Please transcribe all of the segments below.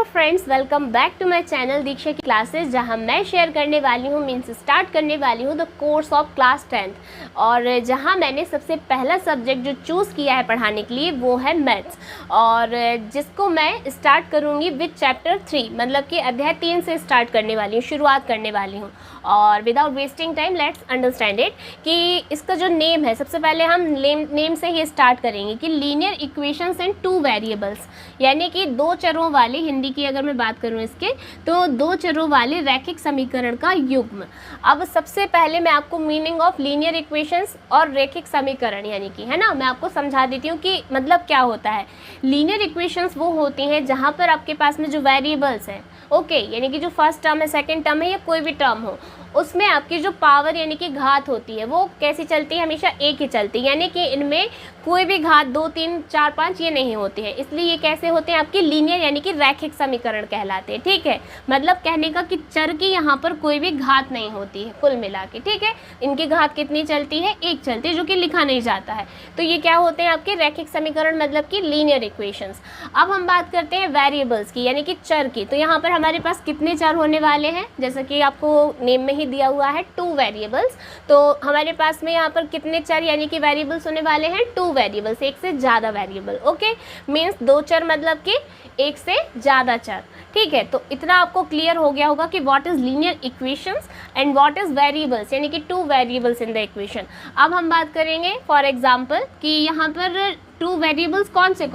Hello friends, welcome back to my channel Diksha की classes, जहां मैं शेयर करने वाली हूं स्टार्ट करने वाली हूं the course of class 10th। और जहां मैंने सबसे पहला सब्जेक्ट जो चूज़ किया है पढ़ाने के लिए वो है मैथ्स, और जिसको मैं स्टार्ट करूंगी विद चैप्टर 3, मतलब कि अध्याय 3 से स्टार्ट करने वाली हूँ, शुरुआत करने वाली हूँ। और without wasting time let's understand it कि इसका जो नेम है, सबसे पहले हम नेम से ही स्टार्ट करेंगे कि linear equations and two variables, यानी कि दो चरों वाले, हिंदी की अगर मैं बात करूं इसके, तो दो चरों वाले रैखिक समीकरण का युग्म। अब सबसे पहले मैं आपको मीनिंग ऑफ लीनियर इक्वेशंस और रैखिक समीकरण यानी कि, है ना, मैं आपको समझा देती हूँ कि मतलब क्या होता है। लीनियर इक्वेशंस वो होती हैं जहाँ पर आपके पास में जो वेरिएबल्स हैं, ओके, यानी कि जो फर्स्ट टर्म है, सेकेंड टर्म है या कोई भी टर्म हो, उसमें आपकी जो पावर यानी कि घात होती है वो कैसी चलती है, हमेशा एक ही चलती है, यानी कि इनमें कोई भी घात 2, 3, 4, 5 ये नहीं होती है। इसलिए ये कैसे होते हैं, आपके लीनियर यानी कि रैखिक समीकरण कहलाते हैं। ठीक है, मतलब कहने का कि चर की यहाँ पर कोई भी घात नहीं होती है कुल मिला के। ठीक है, इनकी घात कितनी चलती है, एक चलती है, जो कि लिखा नहीं जाता है। तो ये क्या होते हैं, आपके रैखिक समीकरण, मतलब कि लीनियर इक्वेशंस। अब हम बात करते हैं वेरिएबल्स की, यानी कि चर की। तो यहाँ पर हमारे पास कितने चर होने वाले हैं, जैसा कि आपको नेम में ही दिया हुआ है, 2 वेरिएबल्स। तो हमारे पास में यहाँ पर कितने चर यानी कि वेरिएबल्स होने वाले हैं, 2 वेरिएबल्स, एक से ज़्यादा वेरिएबल। ओके, मीन्स 2 चर मतलब कि एक से ज़्यादा चर। ठीक है, तो इतना आपको क्लियर हो गया होगा कि what is linear equations and what is variables, यानी कि 2 वेरिएबल्स इन द इक्वेशन। अब हम बात करेंगे फॉर एग्जांपल कि यहाँ पर 2 वेरिएबल्स कौन से,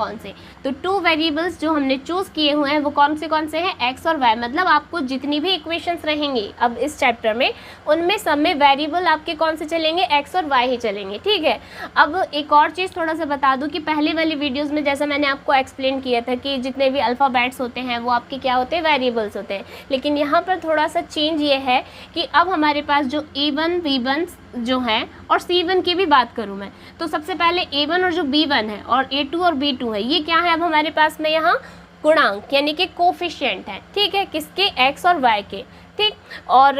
तो 2 वेरिएबल्स जो हमने चूज़ किए हुए हैं वो कौन से हैं, एक्स और वाई। मतलब आपको जितनी भी इक्वेशंस रहेंगी अब इस चैप्टर में, उनमें सब में वेरिएबल आपके कौन से चलेंगे, एक्स और वाई ही चलेंगे। ठीक है, अब एक और चीज़ थोड़ा सा बता दूं कि पहले वाली वीडियोज़ में जैसा मैंने आपको एक्सप्लेन किया था कि जितने भी अल्फ़ाबेट्स होते हैं वो आपके क्या होते हैं, वेरिएबल्स होते हैं। लेकिन यहाँ पर थोड़ा सा चेंज ये है कि अब हमारे पास जो A1, B1 जो है, और C1 की भी बात करूं मैं, तो सबसे पहले A1 और जो B1 है और A2 और B2 है, ये क्या है अब हमारे पास में यहाँ गुणांक यानी कि कोफिशिएंट है। ठीक है, किसके, एक्स और वाई के। ठीक, और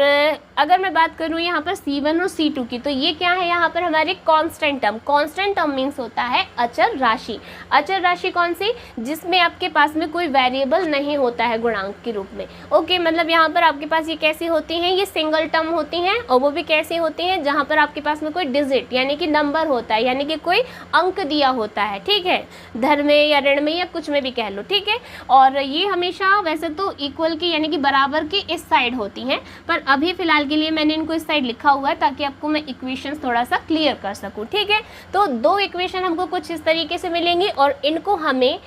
अगर मैं बात करूँ यहाँ पर C1 और C2 की, तो ये क्या है यहाँ पर हमारे constant term. Constant term means होता है अचर राशि। अचर राशि कौन सी, जिसमें आपके पास में कोई वेरिएबल नहीं होता है गुणांक के रूप में। ओके, मतलब यहाँ पर आपके पास ये कैसी होती हैं, ये सिंगल टर्म होती हैं, और वो भी कैसी होती हैं जहाँ पर आपके पास में कोई डिजिट यानी कि नंबर होता है, यानी कि कोई अंक दिया होता है। ठीक है, धन में या ऋण में या कुछ में भी कह लो। ठीक है, और ये हमेशा वैसे तो इक्वल की यानी कि बराबर की इस साइड होती हैं, पर अभी फिलहाल के लिए मैंने इनको इस साइड लिखा हुआ है ताकि आपको मैं इक्वेशंस थोड़ा सा क्लियर कर सकूं। ठीक है, तो 2 इक्वेशन हमको कुछ इस तरीके से मिलेंगी और इनको हमें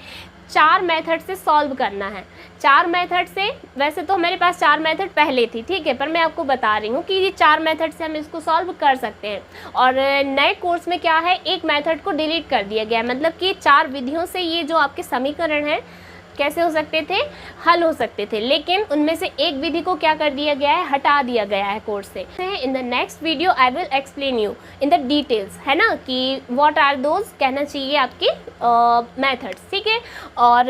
4 मेथड से सॉल्व करना है। 4 मेथड से, वैसे तो हमारे पास 4 मेथड पहले थी, ठीक है, पर मैं आपको बता रही हूँ कि ये 4 मेथड से हम इसको सॉल्व कर सकते हैं। और नए कोर्स में क्या है, एक मेथड को डिलीट कर दिया गया है, मतलब कि 4 विधियों से ये जो आपके समीकरण हैं कैसे हो सकते थे, हल हो सकते थे, लेकिन उनमें से एक विधि को क्या कर दिया गया है, हटा दिया गया है कोर्स से। इन the next video I will explain you in the details, है ना, कि व्हाट आर दोज, कहना चाहिए आपकी मेथड्स। ठीक है, और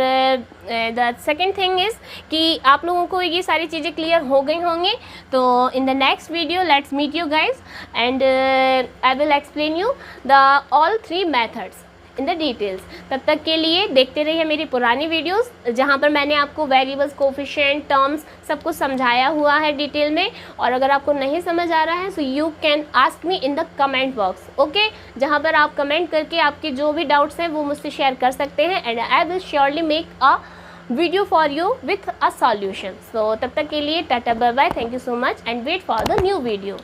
द सेकेंड थिंग इज़ कि आप लोगों को ये सारी चीज़ें क्लियर हो गई होंगी। तो in the next video let's meet you guys and I will explain you the all 3 methods in the details. तब तक के लिए देखते रहिए मेरी पुरानी वीडियोस, जहां पर मैंने आपको वेरिएबल्स, कोफिशिएंट, टर्म्स सब कुछ समझाया हुआ है डिटेल में। और अगर आपको नहीं समझ आ रहा है so you can ask me in the comment box. Okay, जहां पर आप कमेंट करके आपके जो भी डाउट्स हैं वो मुझसे शेयर कर सकते हैं, and I will surely make a video for you with a solution. So तब तक के लिए tata, bye bye, thank you so much and wait for the new video.